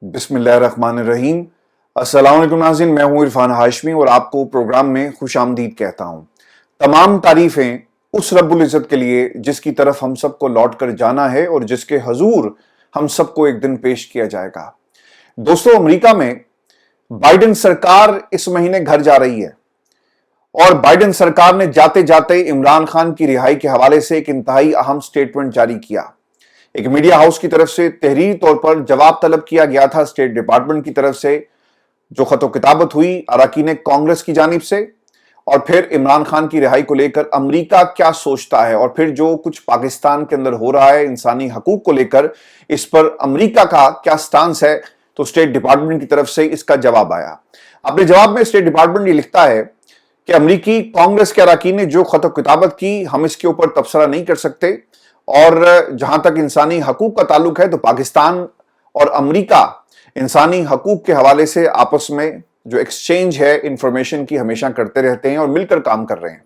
बिस्मिल्लाहिर्रहमानिर्रहीम। अस्सलाम वालेकुम नाज़रीन, मैं हूं इरफान हाशमी और आपको प्रोग्राम में खुश आमदीद कहता हूं। तमाम तारीफें उस रब्बुल इज़्ज़त के लिए जिसकी तरफ हम सबको लौट कर जाना है और जिसके हजूर हम सबको एक दिन पेश किया जाएगा। दोस्तों, अमेरिका में बाइडेन सरकार इस महीने घर जा रही है और बाइडेन सरकार ने जाते जाते इमरान खान की रिहाई के हवाले से एक इंतहाई अहम स्टेटमेंट जारी किया। एक मीडिया हाउस की तरफ से तहरीरी तौर पर जवाब तलब किया गया था स्टेट डिपार्टमेंट की तरफ से, जो खतो किताबत हुई अरकान कांग्रेस की जानिब से, और फिर इमरान खान की रिहाई को लेकर अमेरिका क्या सोचता है और फिर जो कुछ पाकिस्तान के अंदर हो रहा है इंसानी हकूक को लेकर, इस पर अमेरिका का क्या स्टांस है। तो स्टेट डिपार्टमेंट की तरफ से इसका जवाब आया। अपने जवाब में स्टेट डिपार्टमेंट ये लिखता है कि अमेरिकी कांग्रेस के अरकान ने जो खतो किताबत की, हम इसके ऊपर तबसरा नहीं कर सकते, और जहां तक इंसानी हकूक का ताल्लुक है तो पाकिस्तान और अमेरिका इंसानी हकूक के हवाले से आपस में जो एक्सचेंज है इंफॉर्मेशन की हमेशा करते रहते हैं और मिलकर काम कर रहे हैं।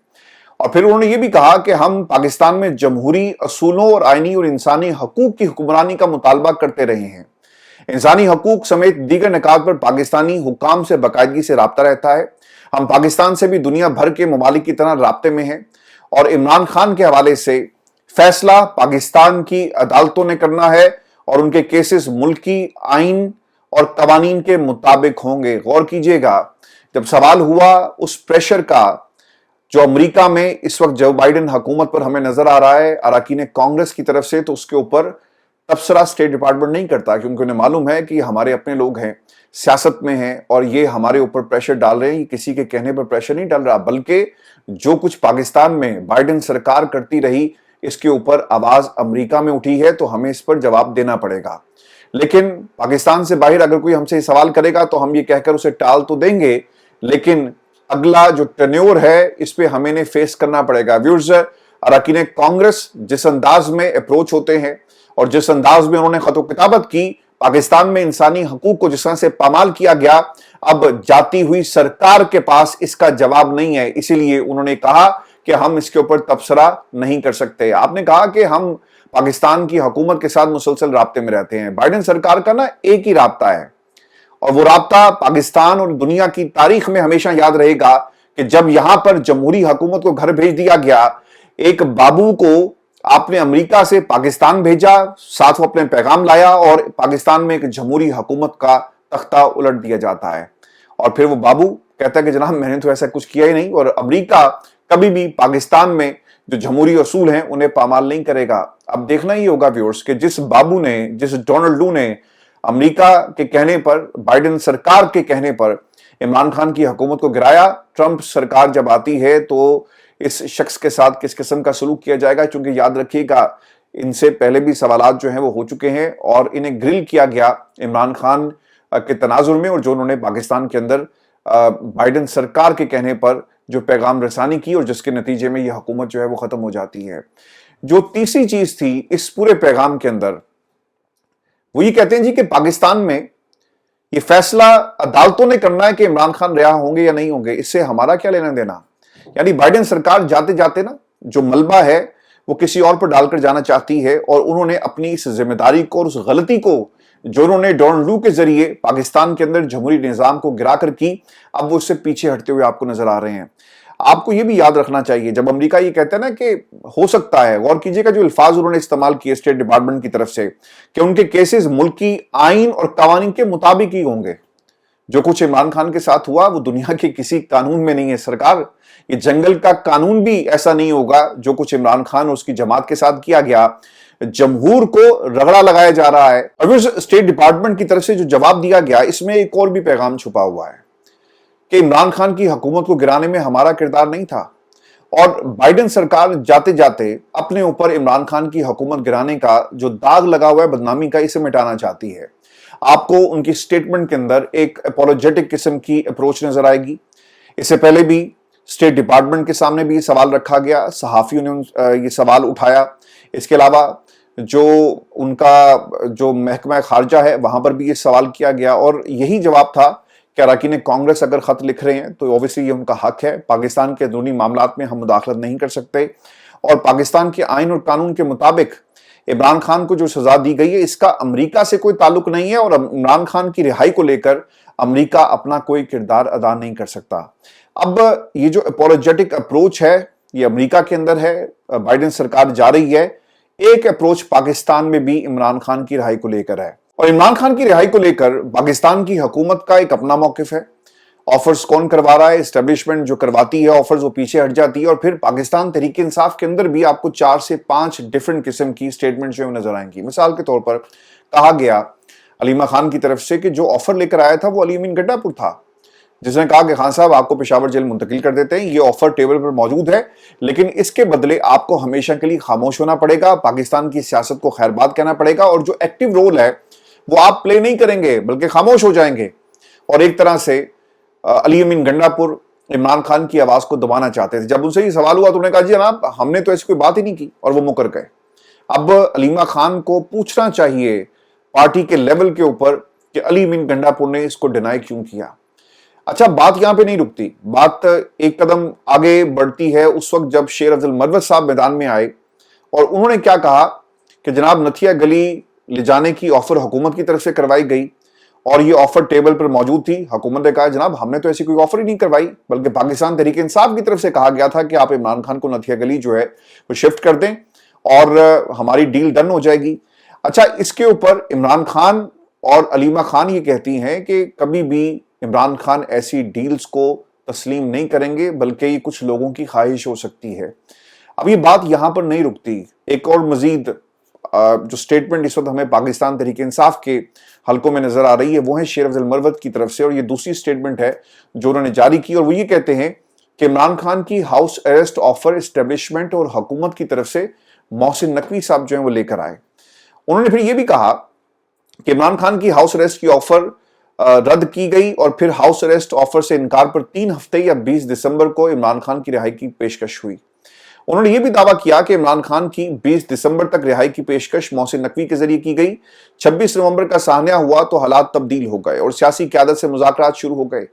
और फिर उन्होंने ये भी कहा कि हम पाकिस्तान में जमहूरी असूलों और आईनी और इंसानी हकूक की हुक्मरानी का मुतालबा करते रहे हैं। इंसानी हकूक समेत दीगर निकात पर पाकिस्तानी हुक्काम से बाकायदगी से राब्ता रहता है। हम पाकिस्तान से भी दुनिया भर के ममालिक की तरह राब्ते में हैं और इमरान खान के हवाले से फैसला पाकिस्तान की अदालतों ने करना है और उनके केसेस मुल्की आइन और कवानीन के मुताबिक होंगे। गौर कीजिएगा, जब सवाल हुआ उस प्रेशर का जो अमेरिका में इस वक्त जो बाइडेन हुकूमत पर हमें नजर आ रहा है अरकान कांग्रेस की तरफ से, तो उसके ऊपर तबसरा स्टेट डिपार्टमेंट नहीं करता, क्योंकि उन्हें मालूम है कि हमारे अपने लोग हैं, सियासत में हैं और ये हमारे ऊपर प्रेशर डाल रहे हैं। ये किसी के कहने पर प्रेशर नहीं डाल रहा, बल्कि जो कुछ पाकिस्तान में बाइडेन सरकार करती रही इसके ऊपर आवाज अमेरिका में उठी है, तो हमें इस पर जवाब देना पड़ेगा। लेकिन पाकिस्तान से बाहर अगर कोई हमसे सवाल करेगा तो हम ये कहकर उसे टाल तो देंगे, लेकिन अगला जो टेन्योर है इस पे हमें ने फेस करना पड़ेगा। व्यूअर्स, अरकान कांग्रेस जिस अंदाज में अप्रोच होते हैं और जिस अंदाज में उन्होंने खतो किताबत की, पाकिस्तान में इंसानी हकूक को जिस तरह से पामाल किया गया, अब जाती हुई सरकार के पास इसका जवाब नहीं है। इसीलिए उन्होंने कहा कि हम इसके ऊपर तबसरा नहीं कर सकते। आपने कहा कि हम पाकिस्तान की हुकूमत के साथ मुसलसल राब्ते में रहते हैं। बाइडेन सरकार का ना एक ही राब्ता है और वो राब्ता पाकिस्तान और दुनिया की तारीख में हमेशा याद रहेगा कि जब यहां पर जमहूरी हुकूमत को घर भेज दिया गया, एक बाबू को आपने अमेरिका से पाकिस्तान भेजा, साथ वो अपने पैगाम लाया और पाकिस्तान में एक जमहूरी हुकूमत का तख्ता उलट दिया जाता है। और फिर वो बाबू कहता है कि जनाब मैंने तो ऐसा कुछ किया ही नहीं, और अमेरिका कभी भी पाकिस्तान में जो जमहूरी असूल हैं उन्हें पामाल नहीं करेगा। अब देखना ही होगा व्यूअर्स कि जिस बाबू ने, जिस डोनाल्ड लू ने अमेरिका के कहने पर, बाइडेन सरकार के कहने पर इमरान खान की हुकूमत को गिराया, ट्रंप सरकार जब आती है तो इस शख्स के साथ किस किस्म का सलूक किया जाएगा। क्योंकि याद रखिएगा, इनसे पहले भी सवालात जो हैं वो हो चुके हैं और इन्हें ग्रिल किया गया इमरान खान के तनाजुर में, और जो उन्होंने पाकिस्तान के अंदर बाइडेन सरकार के कहने पर जो पैगाम रसानी की और जिसके नतीजे में यह हुकूमत जो है वो खत्म हो जाती है। जो तीसरी चीज थी इस पूरे पैगाम के अंदर, वो ये कहते हैं जी कि पाकिस्तान में ये फैसला अदालतों ने करना है कि इमरान खान रिहा होंगे या नहीं होंगे, इससे हमारा क्या लेना देना। यानी बाइडेन सरकार जाते जाते ना जो मलबा है वो किसी और पर डालकर जाना चाहती है, और उन्होंने अपनी इस जिम्मेदारी को और उस गलती को जो उन्होंने डोनाल्ड लू के जरिए पाकिस्तान के अंदर जमहूरी निजाम को गिरा कर की, अब वो उससे पीछे हटते हुए आपको नजर आ रहे हैं। आपको ये भी याद रखना चाहिए, जब अमेरिका ये कहता है ना कि हो सकता है, गौर कीजिएगा जो अल्फाज उन्होंने इस्तेमाल किए स्टेट डिपार्टमेंट की तरफ से, कि उनके केसेस मुल्की आइन और कवानीन के मुताबिक ही होंगे। जो कुछ इमरान खान के साथ हुआ वो दुनिया के किसी कानून में नहीं है सरकार। ये जंगल का कानून भी ऐसा नहीं होगा जो कुछ इमरान खान और उसकी जमात के साथ किया गया। जमहूर को रगड़ा लगाया जा रहा है। और स्टेट डिपार्टमेंट की तरफ से जो जवाब दिया गया, इसमें एक और भी पैगाम छुपा हुआ है कि इमरान खान की हुकूमत को गिराने में हमारा किरदार नहीं था, और बाइडेन सरकार जाते जाते अपने ऊपर इमरान खान की हुकूमत गिराने का जो दाग लगा हुआ है बदनामी का, इसे मिटाना चाहती है। आपको उनकी स्टेटमेंट के अंदर एक अपोलोजेटिक किस्म की अप्रोच नजर आएगी। इससे पहले भी स्टेट डिपार्टमेंट के सामने भी सवाल रखा गया, सहाफियों ने ये सवाल उठाया। इसके अलावा जो उनका जो महकमा खारजा है वहां पर भी ये सवाल किया गया, और यही जवाब था कि अरकान कांग्रेस अगर खत लिख रहे हैं तो ऑब्वियसली ये उनका हक है। पाकिस्तान के अंदरूनी मामलात में हम मुदाखलत नहीं कर सकते, और पाकिस्तान के आइन और कानून के मुताबिक عمران خان کو جو سزا دی گئی ہے اس کا امریکہ سے کوئی تعلق نہیں ہے، اور عمران خان کی رہائی کو لے کر امریکہ اپنا کوئی کردار ادا نہیں کر سکتا۔ اب یہ جو اپولوجیٹک اپروچ ہے یہ امریکہ کے اندر ہے، بائیڈن سرکار جا رہی ہے، ایک اپروچ پاکستان میں بھی عمران خان کی رہائی کو لے کر ہے، اور عمران خان کی رہائی کو لے کر پاکستان کی حکومت کا ایک اپنا موقف ہے۔ آفرز کون کروا رہا ہے؟ اسٹیبلشمنٹ جو کرواتی ہے آفرز وہ پیچھے ہٹ جاتی ہے، اور پھر پاکستان تحریک انصاف کے اندر بھی آپ کو 4 سے 5 ڈیفرنٹ قسم کی سٹیٹمنٹ جو نظر آئیں گی۔ مثال کے طور پر کہا گیا علیمہ خان کی طرف سے کہ جو آفر لے کر آیا تھا وہ علی امین گڈھا پور تھا، جس نے کہا کہ خان صاحب آپ کو پشاور جیل منتقل کر دیتے ہیں، یہ آفر ٹیبل پر موجود ہے، لیکن اس کے بدلے آپ کو ہمیشہ کے لیے خاموش ہونا پڑے گا، پاکستان کی سیاست کو خیر بات کہنا پڑے گا، اور جو ایکٹیو رول ہے وہ آپ پلے نہیں کریں گے بلکہ خاموش ہو جائیں گے۔ اور ایک طرح سے علی امین گنڈا پور عمران خان کی آواز کو دبانا چاہتے تھے۔ جب ان سے یہ سوال ہوا تو انہوں نے کہا جی جناب ہم نے تو ایسی کوئی بات ہی نہیں کی، اور وہ مکر گئے۔ اب علیمہ خان کو پوچھنا چاہیے پارٹی کے لیول کے اوپر کہ علی امین گنڈا پور نے اس کو ڈینائی کیوں کیا۔ اچھا بات یہاں پہ نہیں رکتی، بات ایک قدم آگے بڑھتی ہے اس وقت جب شیر افضل مروت صاحب میدان میں آئے، اور انہوں نے کیا کہا کہ جناب نتھیا گلی لے جانے کی آفر حکومت کی طرف سے کروائی گئی، اور یہ آفر ٹیبل پر موجود تھی۔ حکومت نے کہا جناب ہم نے تو ایسی کوئی آفر ہی نہیں کروائی، بلکہ پاکستان تحریک انصاف کی طرف سے کہا گیا تھا کہ آپ عمران خان کو نتھیا گلی جو ہے وہ شفٹ کر دیں اور ہماری ڈیل ڈن ہو جائے گی۔ اچھا اس کے اوپر عمران خان اور علیمہ خان یہ کہتی ہیں کہ کبھی بھی عمران خان ایسی ڈیلز کو تسلیم نہیں کریں گے، بلکہ یہ کچھ لوگوں کی خواہش ہو سکتی ہے۔ اب یہ بات یہاں پر نہیں رکتی، ایک اور مزید جو سٹیٹمنٹ اس وقت ہمیں پاکستان تحریک انصاف کے حلقوں میں نظر آ رہی ہے وہ ہے شیر افضل مروت کی طرف سے، اور یہ دوسری سٹیٹمنٹ ہے جو انہوں نے جاری کی، اور وہ یہ کہتے ہیں کہ عمران خان کی ہاؤس اریسٹ آفر اسٹیبلشمنٹ اور حکومت کی طرف سے محسن نقوی صاحب جو ہیں وہ لے کر آئے۔ انہوں نے پھر یہ بھی کہا کہ عمران خان کی ہاؤس اریسٹ کی آفر رد کی گئی، اور پھر ہاؤس اریسٹ آفر سے انکار پر 3 ہفتے یا 20 دسمبر کو عمران خان کی رہائی کی پیشکش ہوئی۔ انہوں نے یہ بھی دعویٰ کیا کہ عمران خان کی 20 دسمبر تک رہائی کی پیشکش محسن نقوی کے ذریعے کی گئی۔ 26 نومبر کا سانحہ ہوا تو حالات تبدیل ہو گئے اور سیاسی قیادت سے مذاکرات شروع ہو گئے۔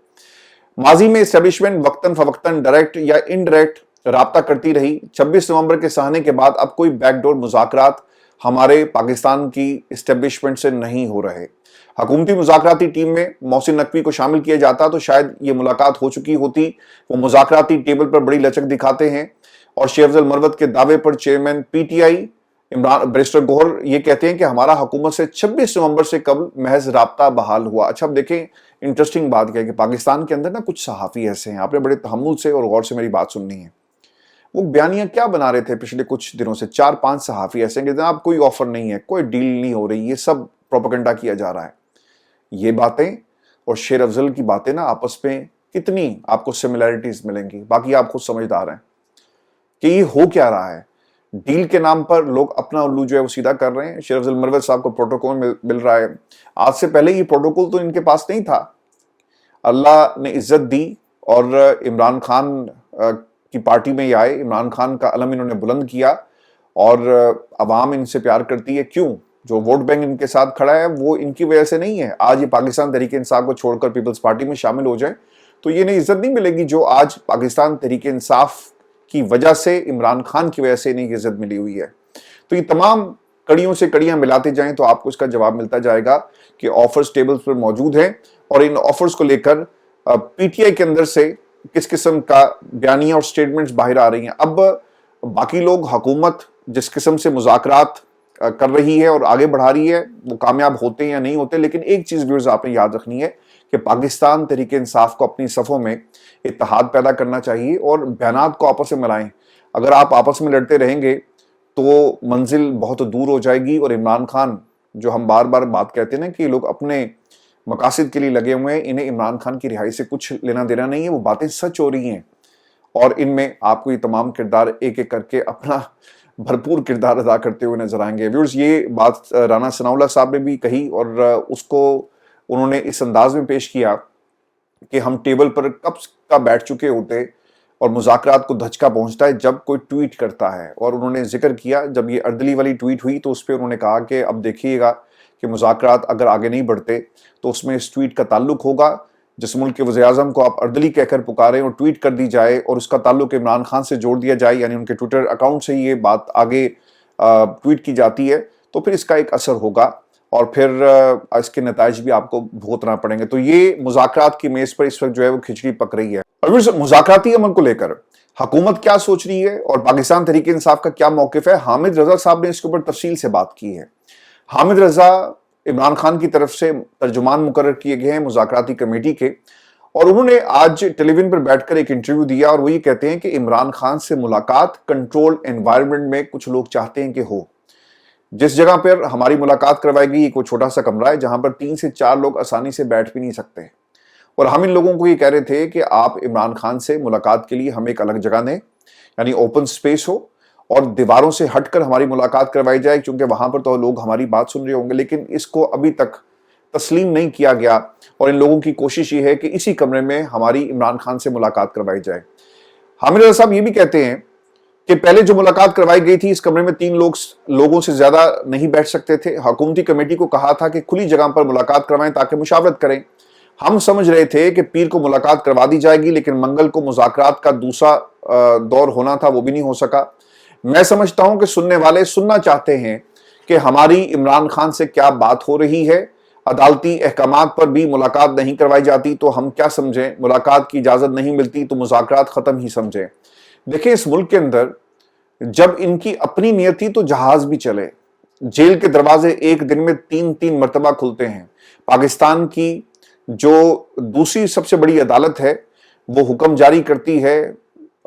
ماضی میں اسٹیبلشمنٹ وقتاً فوقتاً ڈائریکٹ یا انڈائریکٹ رابطہ کرتی رہی۔ 26 نومبر کے سانحے کے بعد اب کوئی بیک ڈور مذاکرات ہمارے پاکستان کی اسٹیبلشمنٹ سے نہیں ہو رہے۔ حکومتی مذاکراتی ٹیم میں محسن نقوی کو شامل کیا جاتا تو شاید یہ ملاقات ہو چکی ہوتی۔ وہ مذاکراتی ٹیبل پر بڑی لچک دکھاتے ہیں، اور شیر افضل مروت کے دعوے پر chairman P T I barrister Gohar یہ کہتے ہیں کہ ہمارا حکومت سے 26 نومبر سے قبل محض رابطہ بحال ہوا۔ اچھا اب دیکھیں انٹرسٹنگ بات کیا ہے کہ پاکستان کے اندر نا کچھ صحافی ایسے ہیں، آپ نے بڑے تحمل سے اور غور سے میری بات سننی ہے، وہ بیانیاں کیا بنا رہے تھے پچھلے کچھ دنوں سے، 4-5 صحافی ایسے ہیں کہ جناب کوئی آفر نہیں ہے، کوئی ڈیل نہیں ہو رہی، یہ سب پروپیگنڈا کیا جا رہا ہے۔ یہ باتیں اور شیر افضل کی باتیں نا آپس میں کتنی آپ کو سملیرٹیز ملیں گی، باقی آپ خود سمجھدار ہیں کہ یہ ہو کیا رہا ہے۔ ڈیل کے نام پر لوگ اپنا الو جو ہے وہ سیدھا کر رہے ہیں۔ شیر افضل مروت صاحب کو پروٹوکول مل رہا ہے، آج سے پہلے یہ پروٹوکول تو ان کے پاس نہیں تھا۔ اللہ نے عزت دی اور عمران خان کی پارٹی میں یہ آئے، عمران خان کا علم انہوں نے بلند کیا، اور عوام ان سے پیار کرتی ہے۔ کیوں؟ جو ووٹ بینک ان کے ساتھ کھڑا ہے وہ ان کی وجہ سے نہیں ہے۔ آج یہ پاکستان تحریک انصاف کو چھوڑ کر پیپلز پارٹی میں شامل ہو جائیں تو یہ انہیں عزت نہیں ملے گی جو آج پاکستان تحریک انصاف کی وجہ سے، عمران خان کی وجہ سے انہیں عزت ملی ہوئی ہے۔ تو یہ تمام کڑیوں سے کڑیاں ملاتے جائیں تو آپ کو اس کا جواب ملتا جائے گا کہ آفرز ٹیبلز پر موجود ہیں، اور ان آفرز کو لے کر پی ٹی آئی کے اندر سے کس قسم کا بیانیہ اور سٹیٹمنٹس باہر آ رہی ہیں۔ اب باقی لوگ، حکومت جس قسم سے مذاکرات کر رہی ہے اور آگے بڑھا رہی ہے وہ کامیاب ہوتے ہیں یا نہیں ہوتے، لیکن ایک چیز ویورز آپ نے یاد رکھنی ہے کہ پاکستان تحریک انصاف کو اپنی صفوں میں اتحاد پیدا کرنا چاہیے اور بیانات کو آپس میں ملائیں۔ اگر آپ آپس میں لڑتے رہیں گے تو منزل بہت دور ہو جائے گی، اور عمران خان جو ہم بار بار بات کہتے ہیں نا کہ لوگ اپنے مقاصد کے لیے لگے ہوئے ہیں، انہیں عمران خان کی رہائی سے کچھ لینا دینا نہیں ہے، وہ باتیں سچ ہو رہی ہیں، اور ان میں آپ کو یہ تمام کردار ایک ایک کر کے اپنا بھرپور کردار ادا کرتے ہوئے نظر آئیں گے۔ ویورز یہ بات رانا ثناء اللہ صاحب نے بھی کہی، اور اس کو انہوں نے اس انداز میں پیش کیا کہ ہم ٹیبل پر کب کا بیٹھ چکے ہوتے اور مذاکرات کو دھچکا پہنچتا ہے جب کوئی ٹویٹ کرتا ہے۔ اور انہوں نے ذکر کیا جب یہ اردلی والی ٹویٹ ہوئی تو اس پہ انہوں نے کہا کہ اب دیکھیے گا کہ مذاکرات اگر آگے نہیں بڑھتے تو اس میں اس ٹویٹ کا تعلق ہوگا۔ جس ملک کے وزیر اعظم کو آپ اردلی کہہ کر پکاریں اور ٹویٹ کر دی جائے اور اس کا تعلق عمران خان سے جوڑ دیا جائے، یعنی ان کے ٹویٹر اکاؤنٹ سے یہ بات آگے ट्वीट की जाती है तो फिर इसका एक असर होगा और फिर इसके नताइज भी आपको भुगतना पड़ेंगे। तो ये मुज़ाकरात की मेज पर इस वक्त जो है वो खिचड़ी पक रही है। और फिर मुज़ाकराती अमल को लेकर हुकूमत क्या सोच रही है और पाकिस्तान तहरीक इंसाफ का क्या मौकिफ है, हामिद रजा साहब ने इसके ऊपर तफसील से बात की है। हामिद रजा इमरान खान की तरफ से तर्जुमान मुकर्रर किए गए हैं मुज़ाकराती कमेटी के, और उन्होंने आज टेलीविजन पर बैठकर एक इंटरव्यू दिया और वो ये कहते हैं कि इमरान खान से मुलाकात कंट्रोल एनवायरनमेंट में कुछ लोग चाहते हैं कि हो। जिस जगह पर हमारी मुलाकात करवाई गई एक वो छोटा सा कमरा है जहां पर 3 से 4 लोग आसानी से बैठ भी नहीं सकते, और हम इन लोगों को ये कह रहे थे कि आप इमरान खान से मुलाकात के लिए हमें एक अलग जगह दें, यानी ओपन स्पेस हो और दीवारों से हटकर हमारी मुलाकात करवाई जाए, क्योंकि वहां पर तो लोग हमारी बात सुन रहे होंगे। लेकिन इसको अभी तक तस्लीम नहीं किया गया और इन लोगों की कोशिश ये है कि इसी कमरे में हमारी इमरान खान से मुलाकात करवाई जाए। हामिद रजा साहब ये भी कहते हैं कि पहले जो मुलाकात करवाई गई थी इस कमरे में 3 लोगों से ज्यादा नहीं बैठ सकते थे। हुकूमती कमेटी को कहा था कि खुली जगह पर मुलाकात करवाएं ताकि मुशावरत करें। हम समझ रहे थे कि पीर को मुलाकात करवा दी जाएगी, लेकिन मंगल को मुज़ाकरात का दूसरा दौर होना था, वो भी नहीं हो सका। मैं समझता हूं कि सुनने वाले सुनना चाहते हैं कि हमारी इमरान खान से क्या बात हो रही है। अदालती अहकामात पर भी मुलाकात नहीं करवाई जाती तो हम क्या समझें, मुलाकात की इजाजत नहीं मिलती तो मुज़ाकरात खत्म ही समझें। देखिए, इस मुल्क के अंदर जब इनकी अपनी नियत थी तो जहाज भी चले। जेल के दरवाजे एक दिन में 3-3 मरतबा खुलते हैं। पाकिस्तान की जो दूसरी सबसे बड़ी अदालत है वो हुक्म जारी करती है,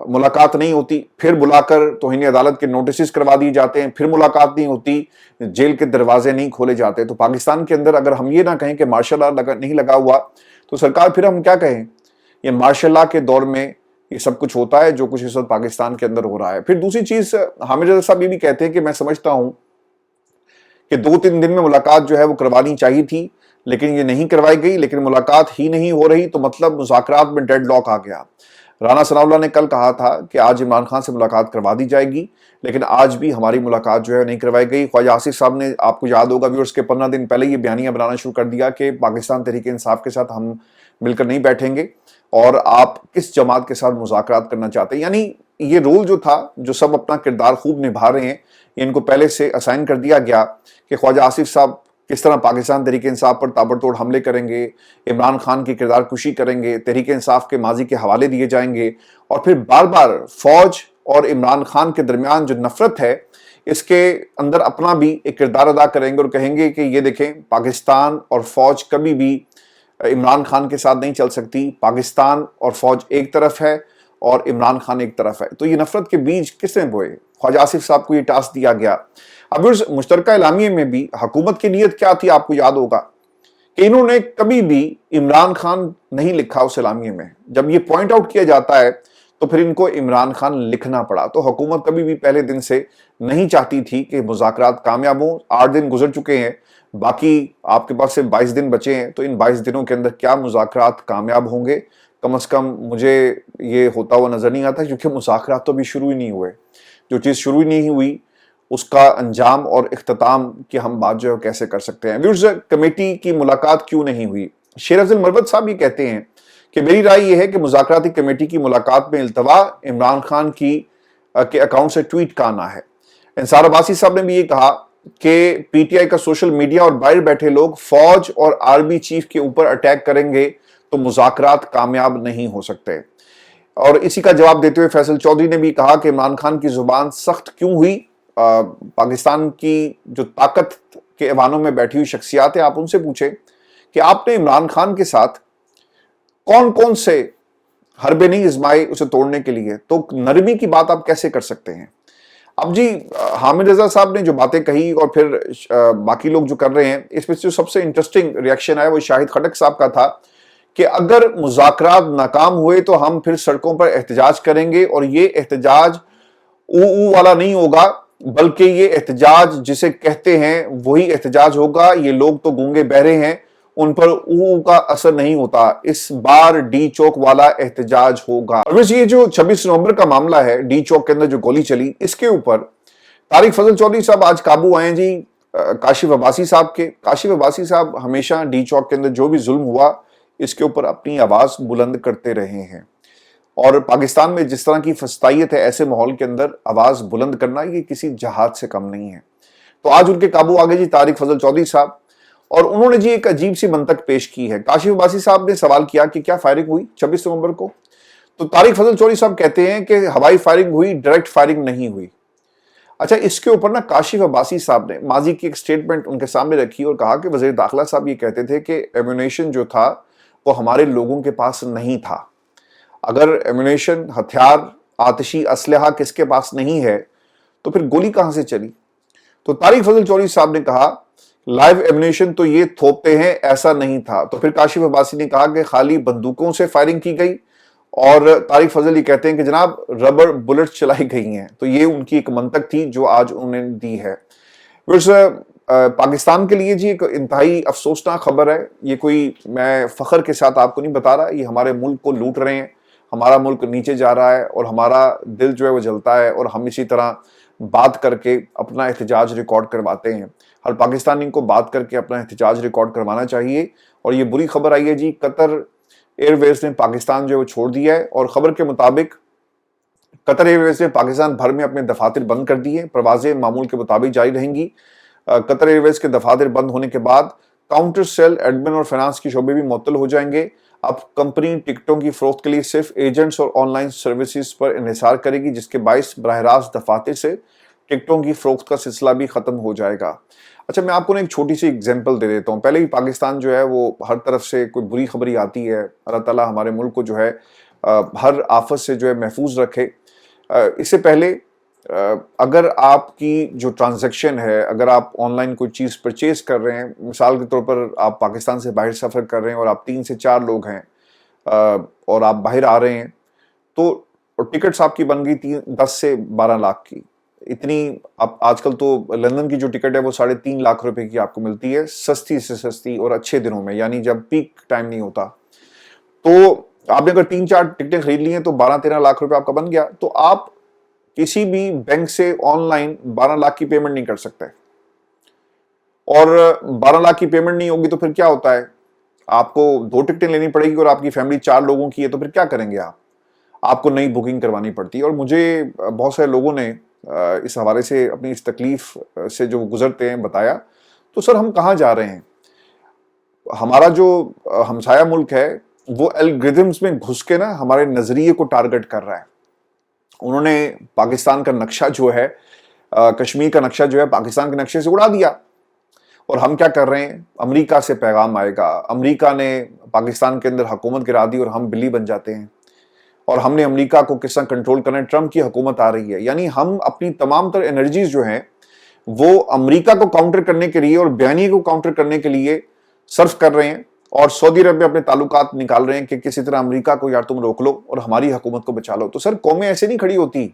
मुलाकात नहीं होती, फिर बुलाकर तौहीन अदालत के नोटिस करवा दिए जाते हैं, फिर मुलाकात नहीं होती, जेल के दरवाजे नहीं खोले जाते। तो पाकिस्तान के अंदर अगर हम ये ना कहें कि मार्शल लॉ नहीं लगा हुआ तो सरकार फिर हम क्या कहें। ये मार्शल लॉ के दौर में ये सब कुछ होता है जो कुछ इस वक्त पाकिस्तान के अंदर हो रहा है। फिर दूसरी चीज, हामिद रजा साहब ये भी कहते हैं कि मैं समझता हूं कि 2-3 दिन में मुलाकात जो है वो करवानी चाहिए थी, लेकिन ये नहीं करवाई गई। लेकिन मुलाकात ही नहीं हो रही तो मतलब मुज़ाकरात में डेडलॉक आ गया। राना सनाउल्लाह ने कल कहा था कि आज इमरान खान से मुलाकात करवा दी जाएगी, लेकिन आज भी हमारी मुलाकात जो है नहीं करवाई गई। ख्वाजा आसिफ साहब ने, आपको याद होगा व्यूअर्स, के 15 दिन पहले ये बयानियां बनाना शुरू कर दिया कि पाकिस्तान तहरीक इंसाफ के साथ हम मिलकर नहीं बैठेंगे और आप किस जमात के साथ मुज़ाकरात करना चाहते हैं। यानी ये रोल जो था, जो सब अपना किरदार खूब निभा रहे हैं, इनको पहले से असाइन कर दिया गया कि ख्वाजा आसिफ साहब किस तरह पाकिस्तान तहरीक इंसाफ पर ताबड़तोड़ हमले करेंगे, इमरान खान की किरदार कुशी करेंगे, तहरीक इंसाफ के माजी के हवाले दिए जाएंगे, और फिर बार बार फौज और इमरान खान के दरमियान जो नफरत है इसके अंदर अपना भी एक किरदार अदा करेंगे और कहेंगे कि ये देखें, पाकिस्तान और फौज कभी भी इमरान खान के साथ नहीं चल सकती, पाकिस्तान और फौज एक तरफ है और इमरान खान एक तरफ है। तो ये नफरत के बीज किसने बोए? ख्वाजा आसिफ साहब को ये टास्क दिया गया। अब उस मुश्तरका एलामिये में भी हुकूमत की नीयत क्या थी, आपको याद होगा कि इन्होंने कभी भी इमरान खान नहीं लिखा उस एलामिये में। जब ये पॉइंट आउट किया जाता है तो फिर इनको इमरान खान लिखना पड़ा। तो हुकूमत कभी भी पहले दिन से नहीं चाहती थी कि मुज़ाकरात कामयाब हों। 8 दिन गुजर चुके हैं, बाकी आपके पास सिर्फ 22 दिन बचे हैं, तो इन 22 दिनों के अंदर क्या मुज़ाकरात कामयाब होंगे? कम से कम मुझे ये होता हुआ नजर नहीं आता, क्योंकि मुज़ाकरात तो अभी शुरू ही नहीं हुए। जो चीज़ शुरू ही नहीं हुई उसका अंजाम और इख्तिताम की हम बात जो है कैसे कर सकते हैं। व्यूअर्स, कमेटी की मुलाकात क्यों नहीं हुई? शेर अफजल मरवत साहब ये कहते हैं कि मेरी राय यह है कि मुज़ाकराती कमेटी की मुलाकात में इल्तवा इमरान खान के अकाउंट से ट्वीट का आना है। इंसार अब्बासी साहब ने भी ये कहा कि पीटीआई का सोशल मीडिया और बाहर बैठे लोग फौज और आर्मी चीफ के ऊपर अटैक करेंगे तो मुज़ाकरात कामयाब नहीं हो सकते। और इसी का जवाब देते हुए फैसल चौधरी ने भी कहा कि इमरान खान की जुबान सख्त क्यों हुई? पाकिस्तान की जो ताकत के ऐवानों में बैठी हुई शख्सियात है, आप उनसे पूछें कि आपने इमरान खान के साथ कौन कौन से हरबे नहीं इजमाए उसे तोड़ने के लिए, तो नरमी की बात आप कैसे कर सकते हैं? अब जी, हामिद रजा साहब ने जो बातें कही और फिर बाकी लोग जो कर रहे हैं, इसमें जो सबसे इंटरेस्टिंग रिएक्शन आया वो शाहिद खटक साहब का था कि अगर मुज़ाकरात नाकाम हुए तो हम फिर सड़कों पर एहतजाज करेंगे, और ये एहतजाज ऊ वाला नहीं होगा, बल्कि ये एहतजाज जिसे कहते हैं वही एहतजाज होगा। ये लोग तो गूंगे बहरे हैं, उन पर ऊ का असर नहीं होता, इस बार डी चौक वाला एहतजाज होगा। और वैसे ये जो 26 नवंबर का मामला है, डी चौक के अंदर जो गोली चली, इसके ऊपर तारिक फजल चौधरी साहब आज काबू आए जी काशिफ अब्बासी साहब के। काशिफ अब्बासी साहब हमेशा डी चौक के अंदर जो भी जुल्म हुआ इसके ऊपर अपनी आवाज बुलंद करते रहे हैं, اور پاکستان میں جس طرح کی فسطائیت ہے، ایسے ماحول کے اندر آواز بلند کرنا یہ کسی جہاد سے کم نہیں ہے۔ تو آج ان کے قابو آگے جی طارق فضل چودھری صاحب، اور انہوں نے جی ایک عجیب سی منطق پیش کی ہے۔ کاشف عباسی صاحب نے سوال کیا کہ کیا فائرنگ ہوئی 26 نومبر کو؟ تو طارق فضل چودھری صاحب کہتے ہیں کہ ہوائی فائرنگ ہوئی، ڈائریکٹ فائرنگ نہیں ہوئی۔ اچھا، اس کے اوپر نا کاشف عباسی صاحب نے ماضی کی ایک سٹیٹمنٹ ان کے سامنے رکھی اور کہا کہ وزیر داخلہ صاحب یہ کہتے تھے کہ ایمونیشن جو تھا وہ ہمارے لوگوں کے پاس نہیں تھا۔ اگر ایمونیشن، ہتھیار، آتشی اسلحہ کس کے پاس نہیں ہے تو پھر گولی کہاں سے چلی؟ تو طارق فضل چودھری صاحب نے کہا لائیو ایمونیشن تو یہ تھوپتے ہیں، ایسا نہیں تھا۔ تو پھر کاشف عباسی نے کہا کہ خالی بندوقوں سے فائرنگ کی گئی، اور طارق فضل یہ کہتے ہیں کہ جناب ربڑ بلٹ چلائی گئی ہیں۔ تو یہ ان کی ایک منطق تھی جو آج انہوں نے دی ہے۔ پاکستان کے لیے جی ایک انتہائی افسوسناک خبر ہے۔ یہ کوئی میں فخر کے ساتھ آپ کو نہیں بتا رہا، یہ ہمارے ملک کو لوٹ رہے ہیں، ہمارا ملک نیچے جا رہا ہے، اور ہمارا دل جو ہے وہ جلتا ہے، اور ہم اسی طرح بات کر کے اپنا احتجاج ریکارڈ کرواتے ہیں۔ ہر پاکستانی کو بات کر کے اپنا احتجاج ریکارڈ کروانا چاہیے۔ اور یہ بری خبر آئی ہے جی، قطر ایئر ویز نے پاکستان جو ہے وہ چھوڑ دیا ہے، اور خبر کے مطابق قطر ایئر ویز نے پاکستان بھر میں اپنے دفاتر بند کر دیے، پروازیں معمول کے مطابق جاری رہیں گی۔ قطر ایئر ویز کے دفاتر بند ہونے کے بعد کاؤنٹر سیل، ایڈمن اور فائنانس کی شعبے بھی معطل ہو جائیں گے۔ اب کمپنی ٹکٹوں کی فروخت کے لیے صرف ایجنٹس اور آن لائن سروسز پر انحصار کرے گی، جس کے باعث براہ راست دفاتر سے ٹکٹوں کی فروخت کا سلسلہ بھی ختم ہو جائے گا۔ اچھا، میں آپ کو ایک چھوٹی سی اگزامپل دے دیتا ہوں۔ پہلے ہی پاکستان جو ہے وہ ہر طرف سے کوئی بری خبری آتی ہے، اللہ تعالیٰ ہمارے ملک کو جو ہے ہر آفت سے جو ہے محفوظ رکھے۔ اس سے پہلے اگر آپ کی جو ٹرانزیکشن ہے، اگر آپ آن لائن کوئی چیز پرچیز کر رہے ہیں، مثال کے طور پر آپ پاکستان سے باہر سفر کر رہے ہیں اور آپ 3 سے 4 لوگ ہیں اور آپ باہر آ رہے ہیں، تو ٹکٹس آپ کی بن گئی 10 سے 12 لاکھ کی۔ اتنی آج کل تو لندن کی جو ٹکٹ ہے وہ 3.5 لاکھ روپے کی آپ کو ملتی ہے، سستی سے سستی، اور اچھے دنوں میں، یعنی جب پیک ٹائم نہیں ہوتا۔ تو آپ نے اگر 3-4 ٹکٹیں خرید لی ہیں تو 12-13 لاکھ روپے آپ کا بن گیا۔ تو آپ کسی بھی بینک سے آن لائن 12 لاکھ کی پیمنٹ نہیں کر سکتے، اور 12 لاکھ کی پیمنٹ نہیں ہوگی تو پھر کیا ہوتا ہے؟ آپ کو 2 ٹکٹیں لینی پڑے گی، اور آپ کی فیملی 4 لوگوں کی ہے تو پھر کیا کریں گے آپ کو نئی بکنگ کروانی پڑتی ہے۔ اور مجھے بہت سارے لوگوں نے اس حوالے سے اپنی اس تکلیف سے جو گزرتے ہیں بتایا، تو سر ہم کہاں جا رہے ہیں؟ ہمارا جو ہمسایہ ملک ہے وہ الگریدمز میں گھس کے نا ہمارے نظریے کو ٹارگٹ کر رہا ہے۔ انہوں نے پاکستان کا نقشہ جو ہے، کشمیر کا نقشہ جو ہے، پاکستان کے نقشے سے اڑا دیا۔ اور ہم کیا کر رہے ہیں؟ امریکہ سے پیغام آئے گا، امریکہ نے پاکستان کے اندر حکومت گرا دی اور ہم بلی بن جاتے ہیں، اور ہم نے امریکہ کو کس طرح کنٹرول کرنا ہے، ٹرمپ کی حکومت آ رہی ہے۔ یعنی ہم اپنی تمام تر انرجیز جو ہیں وہ امریکہ کو کاؤنٹر کرنے کے لیے اور بیانیے کو کاؤنٹر کرنے کے لیے صرف کر رہے ہیں، اور سعودی عرب میں اپنے تعلقات نکال رہے ہیں کہ کسی طرح امریکہ کو یار تم روک لو اور ہماری حکومت کو بچا لو۔ تو سر قومیں ایسے نہیں کھڑی ہوتی،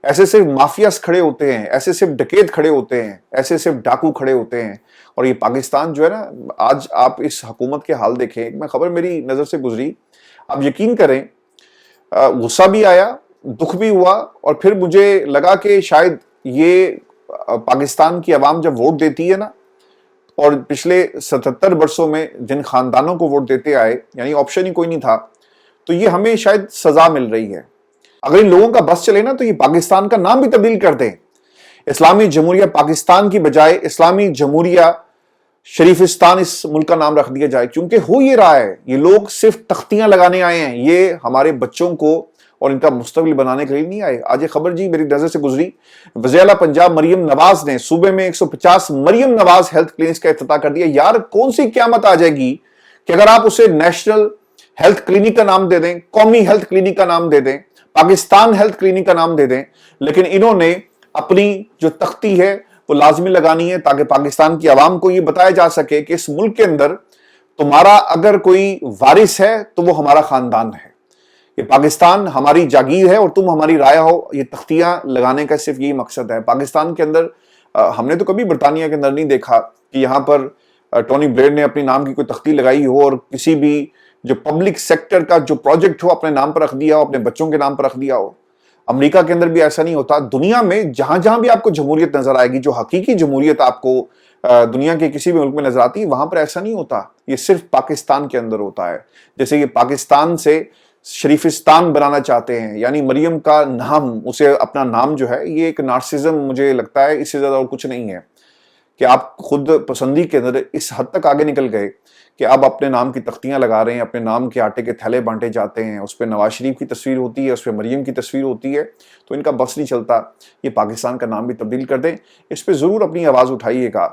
ایسے صرف مافیاز کھڑے ہوتے ہیں، ایسے صرف ڈکیت کھڑے ہوتے ہیں، ایسے صرف ڈاکو کھڑے ہوتے ہیں۔ اور یہ پاکستان جو ہے نا، آج آپ اس حکومت کے حال دیکھیں، ایک میں خبر میری نظر سے گزری، آپ یقین کریں غصہ بھی آیا، دکھ بھی ہوا، اور پھر مجھے لگا کہ شاید یہ پاکستان کی عوام جب ووٹ دیتی ہے نا، اور پچھلے 77 برسوں میں جن خاندانوں کو ووٹ دیتے آئے، یعنی آپشن ہی کوئی نہیں تھا، تو یہ ہمیں شاید سزا مل رہی ہے۔ اگر ان لوگوں کا بس چلے نا تو یہ پاکستان کا نام بھی تبدیل کر دیں، اسلامی جمہوریہ پاکستان کی بجائے اسلامی جمہوریہ شریفستان اس ملک کا نام رکھ دیا جائے، کیونکہ ہو یہ رہا ہے۔ یہ لوگ صرف تختیاں لگانے آئے ہیں، یہ ہمارے بچوں کو اور ان کا مستقبل بنانے کے لیے نہیں آئے۔ آج یہ خبر جی میری نظر سے گزری، وزیر اعلیٰ پنجاب مریم نواز نے صوبے میں 150 مریم نواز ہیلتھ کلینکس کا افتتاح کر دیا۔ یار کون سی قیامت آ جائے گی کہ اگر آپ اسے نیشنل ہیلتھ کلینک کا نام دے دیں، قومی ہیلتھ کلینک کا نام دے دیں، پاکستان ہیلتھ کلینک کا نام دے دیں، لیکن انہوں نے اپنی جو تختی ہے وہ لازمی لگانی ہے تاکہ پاکستان کی عوام کو یہ بتایا جا سکے کہ اس ملک کے اندر تمہارا اگر کوئی وارث ہے تو وہ ہمارا خاندان ہے، یہ پاکستان ہماری جاگیر ہے اور تم ہماری رعایا ہو۔ یہ تختیاں لگانے کا صرف یہی مقصد ہے۔ پاکستان کے اندر ہم نے تو کبھی برطانیہ کے اندر نہیں دیکھا کہ یہاں پر ٹونی بلیئر نے اپنی نام کی کوئی تختی لگائی ہو اور کسی بھی جو پبلک سیکٹر کا جو پروجیکٹ ہو اپنے نام پر رکھ دیا ہو، اپنے بچوں کے نام پر رکھ دیا ہو۔ امریکہ کے اندر بھی ایسا نہیں ہوتا۔ دنیا میں جہاں جہاں بھی آپ کو جمہوریت نظر آئے گی، جو حقیقی جمہوریت آپ کو دنیا کے کسی بھی ملک میں نظر آتی ہے، وہاں پر ایسا نہیں ہوتا، یہ صرف پاکستان کے اندر ہوتا ہے۔ جیسے یہ پاکستان سے शरीफिस्तान बनाना चाहते हैं, यानी मरियम का नाम, उसे अपना नाम जो है, ये एक नार्सिज्म मुझे लगता है, इससे ज्यादा और कुछ नहीं है कि आप खुद पसंदी के अंदर इस हद तक आगे निकल गए कि आप अपने नाम की तख्तियां लगा रहे हैं, अपने नाम के आटे के थैले बांटे जाते हैं, उस पर नवाज शरीफ की तस्वीर होती है, उस पर मरियम की तस्वीर होती है, तो इनका बस नहीं चलता, ये पाकिस्तान का नाम भी तब्दील कर दें। इस पर ज़रूर अपनी आवाज़ उठाइएगा,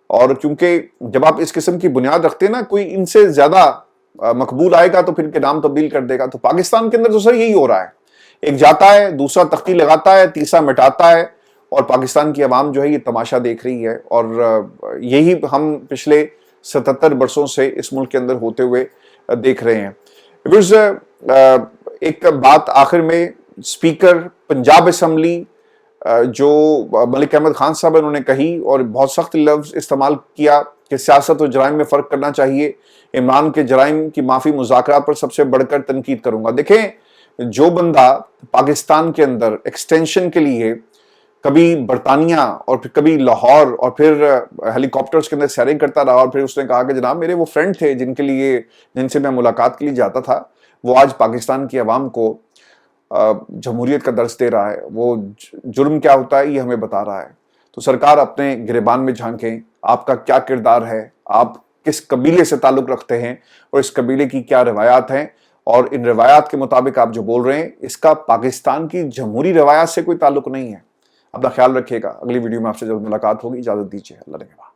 और क्योंकि जब आप इस किस्म की बुनियाद रखते हैं ना, कोई इनसे ज़्यादा मकबूल आएगा तो फिर इनके नाम तब्दील कर देगा। तो पाकिस्तान के अंदर तो सर यही हो रहा है, एक जाता है, दूसरा तख्ती लगाता है, तीसरा मिटाता है, और पाकिस्तान की आवाम जो है ये तमाशा देख रही है। और यही हम पिछले 77 वर्षों से इस मुल्क के अंदर होते हुए देख रहे हैं। एक बात आखिर में, स्पीकर पंजाब असम्बली जो मलिक अहमद खान साहब उन्होंने कही और बहुत सख्त लफ्ज इस्तेमाल किया कि सियासत और जराइम में फ़र्क करना चाहिए, इमरान के जराइम की माफ़ी मुज़ाकरात पर सबसे बढ़कर तनकीद करूंगा। देखें, जो बंदा पाकिस्तान के अंदर एक्सटेंशन के लिए कभी बरतानिया और फिर कभी लाहौर और फिर हेलीकॉप्टर्स के अंदर सैरिंग करता रहा, और फिर उसने कहा कि जनाब मेरे वो फ्रेंड थे जिनसे मैं मुलाकात के लिए जाता था, वो आज पाकिस्तान की आवाम को जमहूरियत का दर्स दे रहा है, वो जुर्म क्या होता है ये हमें बता रहा है। तो सरकार अपने गिरेबान में झांकें, आपका क्या किरदार है, आप किस कबीले से ताल्लुक़ रखते हैं और इस कबीले की क्या रवायात हैं, और इन रवायात के मुताबिक आप जो बोल रहे हैं इसका पाकिस्तान की जमहूरी रवायात से कोई ताल्लुक़ नहीं है। अपना ख्याल रखिएगा, अगली वीडियो में आपसे जल्द मुलाकात होगी, इजाज़त दीजिए, अल्लाह ने।